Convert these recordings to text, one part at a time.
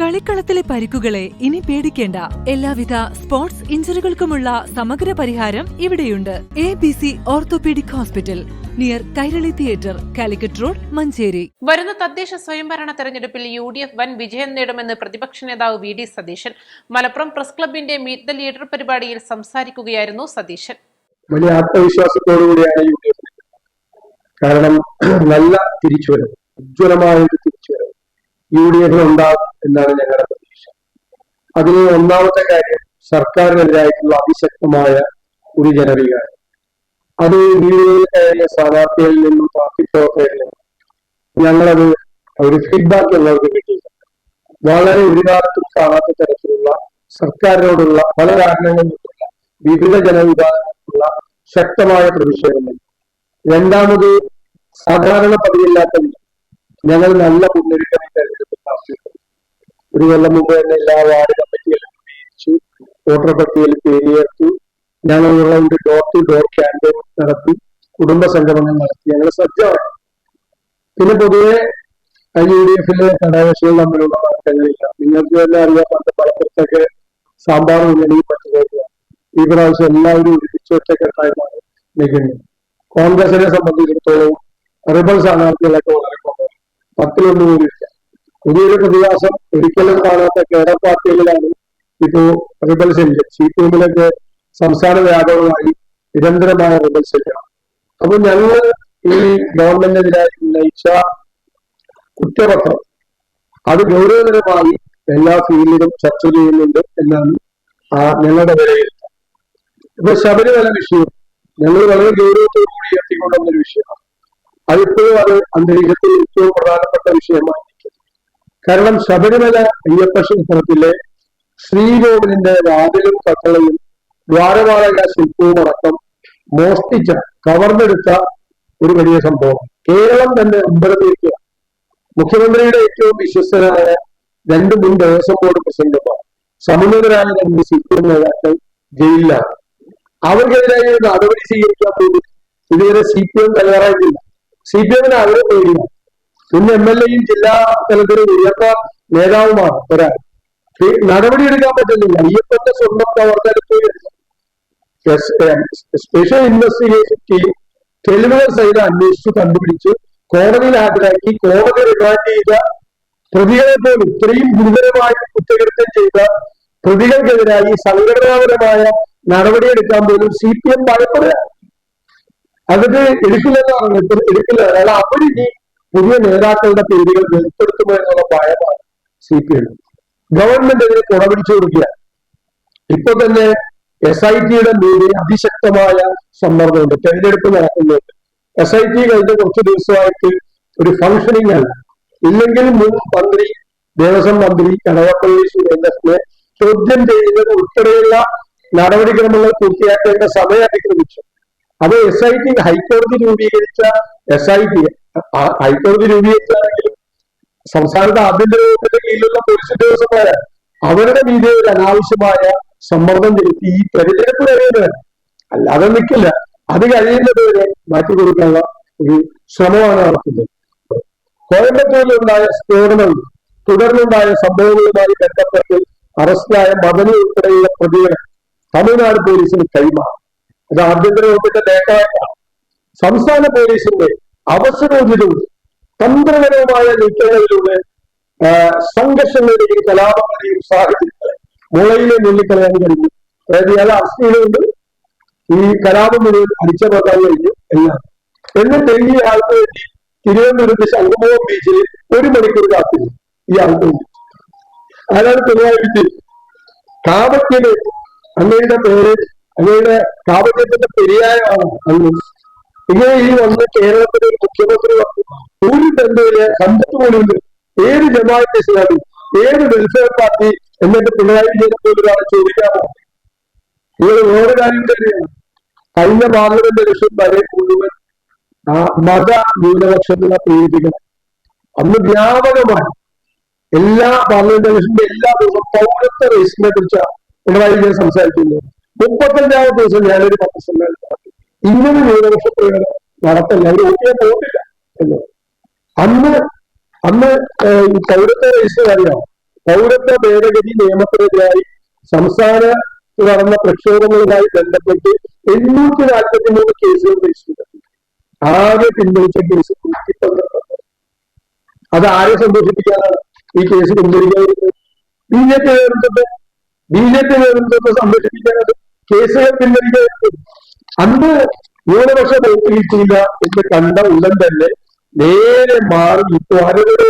കളിക്കളത്തിലെ പരിക്കുകളെ ഇനി പേടിക്കേണ്ട. എല്ലാവിധ സ്പോർട്സ് ഇഞ്ചുറികൾക്കുമുള്ള സമഗ്ര പരിഹാരം ഇവിടെയുണ്ട്. ABC orthopaedic hospital, near Kairali theatre, Calicut road, Manjeri. വരുന്ന തദ്ദേശ സ്വയംഭരണ തെരഞ്ഞെടുപ്പിൽ UDF വൻ വിജയം നേടുമെന്ന് പ്രതിപക്ഷ നേതാവ് VD സതീശൻ. മലപ്പുറം പ്രസ് ക്ലബിന്റെ മീറ്റ് ദ ലീഡർ പരിപാടിയിൽ സംസാരിക്കുകയായിരുന്നു സതീശൻ. വലിയ ആത്മവിശ്വാസത്തോടുകൂടിയാണ് UDF, കാരണം നല്ല തിരിച്ചുവരവ്, ഉജ്ജ്വലമായ തിരിച്ചുവരവ് UDF ഉണ്ടാകും എന്നാണ് ഞങ്ങളുടെ പ്രതീക്ഷ. അതിന് ഒന്നാമത്തെ കാര്യം സർക്കാരിനെതിരായിട്ടുള്ള അതിശക്തമായ ഒരു ജനവികാരം. അത് വീടുകളിൽ കയറിയ സ്ഥാനാർത്ഥികളിൽ നിന്നും പാർട്ടി പ്രവർത്തകരിൽ നിന്നും ഞങ്ങളത് ഒരു ഫീഡ്ബാക്ക് ഞങ്ങൾക്ക് കിട്ടിയിട്ടുണ്ട്. വളരെ ഒരു കാലത്തും കാണാത്ത തരത്തിലുള്ള സർക്കാരിനോടുള്ള പല കാരണങ്ങൾ കൊണ്ടുള്ള വിവിധ ജനവിഭാഗങ്ങൾക്കുള്ള ശക്തമായ പ്രതിഷേധങ്ങൾ. രണ്ടാമത്, സാധാരണ പതിവില്ലാത്ത ഞങ്ങൾ നല്ല മുന്നൊരുക്കമായി തെരഞ്ഞെടുപ്പ് നടത്തിയിട്ടുണ്ട്. ഒരു കൊല്ലം മുമ്പ് തന്നെ എല്ലാ വാർഡ് കമ്മിറ്റികളും രൂപീകരിച്ചു, വോട്ടർ പട്ടികയിൽ പേര് ചേർത്തു, ഞങ്ങളുള്ള ഡോർ ടു ഡോർ ക്യാമ്പയിൻ നടത്തി, കുടുംബ സംഗമങ്ങൾ നടത്തി, ഞങ്ങൾ സജ്ജമാണ്. പിന്നെ പൊതുവെ UDFിലെ ഘടകകക്ഷികൾ തമ്മിലുള്ള മാറ്റങ്ങളില്ല. നിങ്ങൾക്ക് തന്നെ അറിയാം, പണ്ട് മലപ്പുറത്തൊക്കെ സാമ്പാർ മുന്നണി പറ്റുക. ഈ പ്രാവശ്യം എല്ലാവരും ഒരുമിച്ച് ഒറ്റക്കെട്ടായിട്ടാണ് നിൽക്കുന്നത്. കോൺഗ്രസിനെ സംബന്ധിച്ചിടത്തോളം റിബൽ സ്ഥാനാർത്ഥികളൊക്കെ വളരെ കുറവാണ്, 10 പോലുമില്ല. പുതിയൊരു പ്രതിഭാസം ഒരിക്കലും കാണാത്ത കേരള പാർട്ടികളിലാണ് ഇപ്പോ റിബൽ ശല്യം. CPM-ലൊക്കെ സംസ്ഥാന വ്യാപകമായി നിരന്തരമായ റിബൽ ശല്യമാണ്. അപ്പൊ ഞങ്ങൾ ഈ ഗവൺമെന്റിനെതിരായി ഉന്നയിച്ച കുറ്റപത്രം അത് ഗൗരവതരമായി എല്ലാ ഫീൽഡിലും ചർച്ച ചെയ്യുന്നുണ്ട് എന്നാണ് ഞങ്ങളുടെ വിലയിരുത്തൽ. ഇപ്പൊ ശബരിമല വിഷയം ഞങ്ങൾ വളരെ ഗൗരവത്തോടുകൂടി എത്തിക്കൊണ്ടുവന്നൊരു വിഷയമാണ്. അതിപ്പോഴും അത് അന്തരീക്ഷത്തിൽ ഏറ്റവും പ്രധാനപ്പെട്ട വിഷയമായിരിക്കും. കാരണം ശബരിമല അയ്യപ്പ ക്ഷേത്രത്തിലെ ശ്രീകോവിലിന്റെ വാതിലും കട്ടളയും ദ്വാരപാലക ശില്പവും അടക്കം മോഷ്ടിച്ച, കവർന്നെടുത്ത ഒരു വലിയ സംഭവം കേരളം തന്നെ അമ്പരത്തിരിക്കുക. മുഖ്യമന്ത്രിയുടെ ഏറ്റവും വിശ്വസ്തരായ 2 മുൻ ദേവസ്വം ബോർഡ് പ്രസിഡന്റുമാർ, സമുന്നതരായ 2 CPM നേതാക്കൾ ജയിലിലാണ്. അവർക്കെതിരായി ഒരു നടപടി സ്വീകരിക്കാൻ പോലും ഇതുവരെ CPM തയ്യാറായിട്ടില്ല. CPM-ന് അവരെ പേടിയാണ്. പിന്നെ MLA-യും ജില്ലാ തലത്തിൽ ഉയർന്ന നേതാവുമാണ് ഒരാൾ. നടപടിയെടുക്കാൻ പറ്റുന്നില്ല. അയ്യപ്പന്റെ സ്വന്തം പ്രവർത്തനത്തിൽ സ്പെഷ്യൽ ഇൻവെസ്റ്റിഗേഷൻ ടീം തെളിവുകൾ സഹിതം അന്വേഷിച്ച് കണ്ടുപിടിച്ച് കോടതിയിൽ ഹാജരാക്കി, കോടതി റിമാൻഡ് ചെയ്ത പ്രതികളെ പോലും, ഇത്രയും ഗുരുതരമായ കുറ്റകൃത്യം ചെയ്ത പ്രതികൾക്കെതിരായി സംഘടനാപരമായ നടപടിയെടുക്കാൻ പോലും CPM ഭയപ്പെടുക. അതിന് എടുക്കില്ലെന്ന് പറഞ്ഞു, എടുക്കില്ല. അയാൾ അവരിനി പുതിയ നേതാക്കളുടെ പേരുകൾ വെളിപ്പെടുത്തുമോ എന്നുള്ള ഭയമാണ് CPM. ഗവൺമെന്റ് അതിന് കുടപിടിച്ചു കൊടുക്കുക. ഇപ്പൊ തന്നെ SIT-യുടെ മേലെ അതിശക്തമായ സമ്മർദ്ദമുണ്ട്. തെരഞ്ഞെടുപ്പ് നടക്കുന്നുണ്ട്. SIT കഴിഞ്ഞ കുറച്ച് ദിവസമായിട്ട് ഒരു ഫംഗ്ഷനിങ് അല്ല. ഇല്ലെങ്കിൽ മുൻ മന്ത്രി, ദേവസ്വം മന്ത്രി കടകപ്പള്ളി സുരേന്ദ്രനെ ചോദ്യം ചെയ്യുന്നത് ഉൾപ്പെടെയുള്ള നടപടിക്രമങ്ങൾ പൂർത്തിയാക്കേണ്ട സമയം അതിക്രമിച്ചു. അത് SIT ഹൈക്കോടതി രൂപീകരിച്ച ഹൈക്കോടതി രൂപീകരിച്ചാണെങ്കിലും സംസ്ഥാനത്തെ ആഭ്യന്തര വകുപ്പിന്റെ കീഴിലുള്ള പോലീസ് ഉദ്യോഗസ്ഥന്മാരാണ്. അവരുടെ മീതെ ഒരു അനാവശ്യമായ സമ്മർദ്ദം ചെലുത്തി ഈ തെരഞ്ഞെടുപ്പ് കഴിയുന്നത്, അല്ലാതെ നിൽക്കില്ല. അത് കഴിയുന്നത് വരെ മാറ്റിക്കൊടുക്കാനുള്ള ഒരു ശ്രമമാണ് നടത്തുന്നത്. കോയമ്പത്തൂരിലുണ്ടായ സ്ഫോടനവും തുടർന്നുണ്ടായ സംഭവങ്ങളുമായി ബന്ധപ്പെട്ട് അറസ്റ്റിലായ മദനി ഉൾപ്പെടെയുള്ള പ്രതികളെ തമിഴ്നാട് പോലീസിന് കൈമാറും. അത് ആഭ്യന്തര വകുപ്പിന്റെ നേട്ടമായിട്ടാണ്. സംസ്ഥാന പോലീസിന്റെ അവസരോചിതവും തന്ത്രപരവുമായ നീക്കങ്ങളിലൂടെ സംഘർഷങ്ങളുടെയും കലാപങ്ങളുടെയും സാഹചര്യങ്ങളെ മുളയിലെ നെല്ലിക്കളയാൻ കഴിഞ്ഞു. അതായത് ഇയാളെ അറസ്റ്റ് ചെയ്തുകൊണ്ട് ഈ കലാപം മുഴുവൻ അടിച്ചമർത്താൻ കഴിഞ്ഞു എല്ലാം. എന്നിട്ട് ഈ ആൾക്ക് വേണ്ടി തിരുവനന്തപുരത്ത് ശംഖുമുഖം ബീച്ചിൽ 1 മണിക്കൂർ കാത്തിരുന്നു ഈ ആൾക്ക് വേണ്ടി. ആരാണ് പിണറായി വിജയൻ. കാപട്യന് അങ്ങയുടെ പേര്, അങ്ങയുടെ കാപട്യത്തിന്റെ പെരിയായമാണ് അന്ന്. ഇങ്ങനെ ഈ വന്ന് കേരളത്തിലെ ഒരു മുഖ്യമന്ത്രി ഒരു ബന്ധുവിനെ കണ്ടിട്ട് പോലും ഏത് ജമാഅത്തെ ഇസ്ലാമി, ഏത് വെൽഫെയർ പാർട്ടി, എന്നിട്ട് പിണറായി വിജയനെ പോലും ഒരാളെ ചോദിക്കാമോ? നിങ്ങൾ വേറെ കാര്യം തന്നെയാണ്. കഴിഞ്ഞ പാർലമെന്റ് ഇലക്ഷൻ വരെ മുഴുവൻ മത ന്യൂനപക്ഷങ്ങളെ പ്രേരിപ്പിക്കണം. അന്ന് വ്യാപകമായി എല്ലാ പാർലമെന്റ് ഇലക്ഷന്റെ എല്ലാ ദിവസവും പൗരത്വ രജിസ്റ്ററിനെ കുറിച്ചാണ് പിണറായി വിജയൻ സംസാരിക്കുന്നത്. 35-ാമത്തെ ദിവസം ഞാനൊരു പത്രസമ്മേളനം നടത്തി. ഇങ്ങനെ ന്യൂനപക്ഷ പ്രയോഗം നടത്തില്ല, അവർ ഓട്ടിയാൽ പോകില്ല എന്ന്. അന്ന് ഈ പൗരത്വ രജിസ്റ്റർ അറിയാം. പൗരത്വ ഭേദഗതി നിയമത്തിനെതിരായി സംസ്ഥാനത്ത് നടന്ന പ്രക്ഷോഭങ്ങളുമായി ബന്ധപ്പെട്ട് 843 കേസുകൾ രജിസ്റ്റർ. ആകെ പിൻവലിച്ച കേസ് 112. അത് ആരെ സന്തോഷിപ്പിക്കാനാണ് ഈ കേസ് പിൻവലിക്കാതിരുന്നത്? ബി ജെ പി നേതൃത്വത്തെ സന്തോഷിപ്പിക്കാനാണ് കേസുകൾ പിൻവലിക്കാതിരുന്നത്. അന്ന് ന്യൂനപക്ഷ വോട്ട് കിട്ടിയില്ല എന്ന് കണ്ട ഉടൻ തന്നെ നേരെ മാറി ഇപ്പൊ ആരുടെ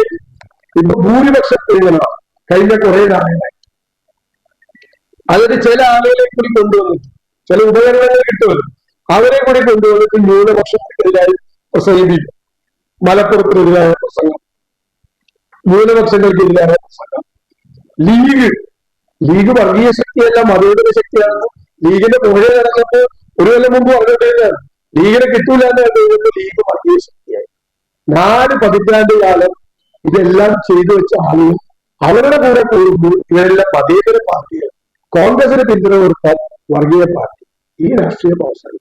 ഇപ്പൊ ഭൂരിപക്ഷ സ്ത്രീകളാണ് കഴിഞ്ഞ കുറെ നാളുകളായി. അതിന് ചില ആളുകളെ കൂടി കൊണ്ടുവന്നു, ചില ഉപകരണങ്ങൾ കിട്ടുമല്ലോ, അവരെ കൂടി കൊണ്ടുവന്നിട്ട് ന്യൂനപക്ഷത്തിനെതിരായി പ്രസംഗിപ്പിക്കും. മലപ്പുറത്തിനെതിരായ പ്രസംഗം, ന്യൂനപക്ഷങ്ങൾക്കെതിരായ പ്രസംഗം. ലീഗ് വർഗീയ ശക്തിയല്ല, മതേതര ശക്തിയാണെന്ന് ലീഗിന്റെ പുറകെ നടന്നപ്പോ ഒരു കൊല്ലം മുമ്പ് പറഞ്ഞിട്ടാണ് ലീഗിനെ കിട്ടൂല എന്ന് കണ്ടുകഴിഞ്ഞപ്പോൾ ലീഗ് വർഗീയ ശക്തിയായി. 4 പതിറ്റാണ്ട് കാലം ഇതെല്ലാം ചെയ്തു വെച്ച ആളുകൾ അവരുടെ കൂടെ പോകുമ്പോൾ ഇവരെല്ലാം മതേതര പാർട്ടികൾ, കോൺഗ്രസിന് പിന്തുണ കൊടുത്താൽ വർഗീയ പാർട്ടി. ഈ രാഷ്ട്രീയ പ്രവർത്തനം